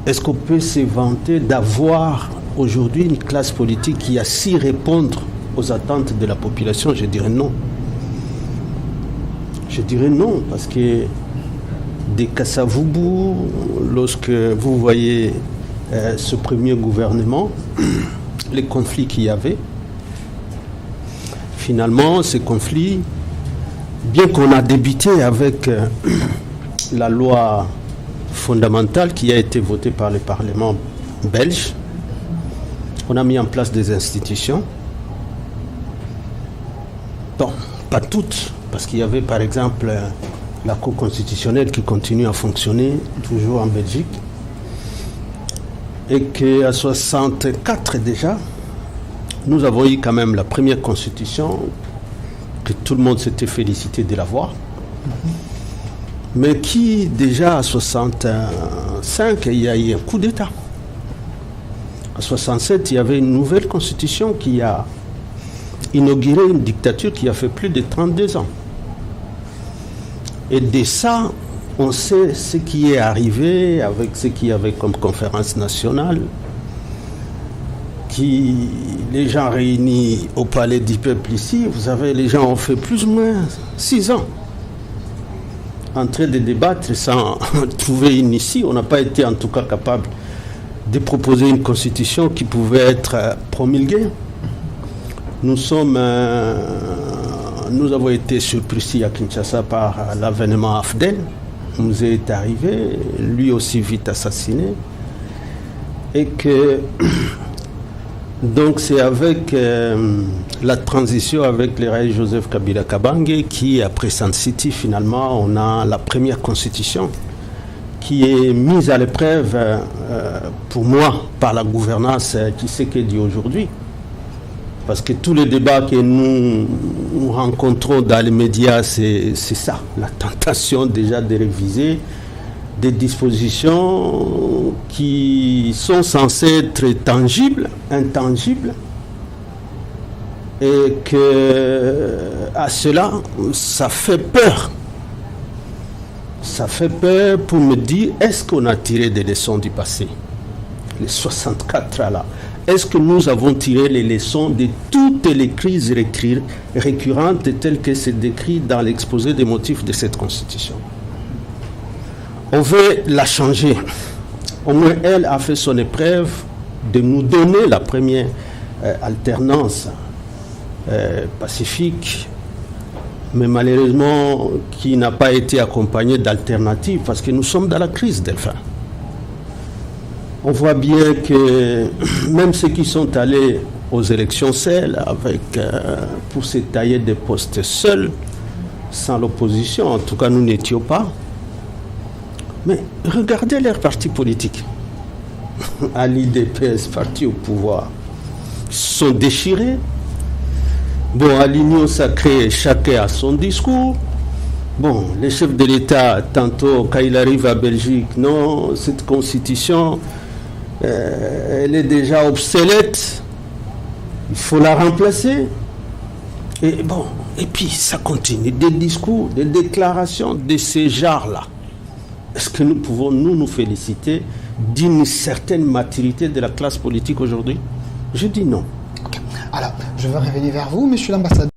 est-ce qu'on peut se vanter d'avoir aujourd'hui une classe politique qui a su répondre aux attentes de la population? Je dirais non. Je dirais non, parce que des Kasavubu, lorsque vous voyez ce premier gouvernement, les conflits qu'il y avait, finalement, ces conflits, bien qu'on a débuté avec la loi fondamentale qui a été votée par le Parlement belge, on a mis en place des institutions. Bon, pas toutes, parce qu'il y avait par exemple la Cour constitutionnelle qui continue à fonctionner toujours en Belgique, et qu'à 1964 déjà, nous avons eu quand même la première constitution, que tout le monde s'était félicité de l'avoir, mais qui déjà à 1965, il y a eu un coup d'État. En 1967, il y avait une nouvelle constitution qui a inauguré une dictature qui a fait plus de 32 ans. Et de ça, on sait ce qui est arrivé avec ce qu'il y avait comme conférence nationale, qui, les gens réunis au Palais du Peuple ici, vous savez, les gens ont fait plus ou moins 6 ans en train de débattre sans trouver une issue. On n'a pas été en tout cas capable de proposer une constitution qui pouvait être promulguée. Nous avons été surpris à Kinshasa par l'avènement Afdel. Il nous est arrivé, lui aussi vite assassiné. Et que donc c'est avec la transition avec le roi Joseph Kabila Kabange qui, après Sun City, finalement, on a la première constitution qui est mise à l'épreuve, pour moi, par la gouvernance qui sait qu'elle dit aujourd'hui. Parce que tous les débats que nous rencontrons dans les médias, c'est ça, la tentation déjà de réviser des dispositions qui sont censées être tangibles, intangibles, et que à cela, ça fait peur. Ça fait peur pour me dire, est-ce qu'on a tiré des leçons du passé? Les 64 là. Est-ce que nous avons tiré les leçons de toutes les crises récurrentes telles que c'est décrit dans l'exposé des motifs de cette Constitution? On veut la changer. Au moins, elle a fait son épreuve de nous donner la première alternance pacifique, mais malheureusement qui n'a pas été accompagnée d'alternatives parce que nous sommes dans la crise, Delphin. On voit bien que même ceux qui sont allés aux élections seuls, pour se tailler des postes seuls, sans l'opposition, en tout cas nous n'étions pas. Mais regardez leurs partis politiques. À l'IDPS, parti au pouvoir, sont déchirés. Bon, à l'Union sacrée, chacun a son discours. Bon, les chefs de l'État, tantôt, quand il arrive à Belgique, non, cette constitution, elle est déjà obsolète. Il faut la remplacer. Et bon, et puis ça continue. Des discours, des déclarations de ce genre-là. Est-ce que nous pouvons nous féliciter d'une certaine maturité de la classe politique aujourd'hui? Je dis non. Okay. Alors, je veux revenir vers vous, monsieur l'ambassadeur.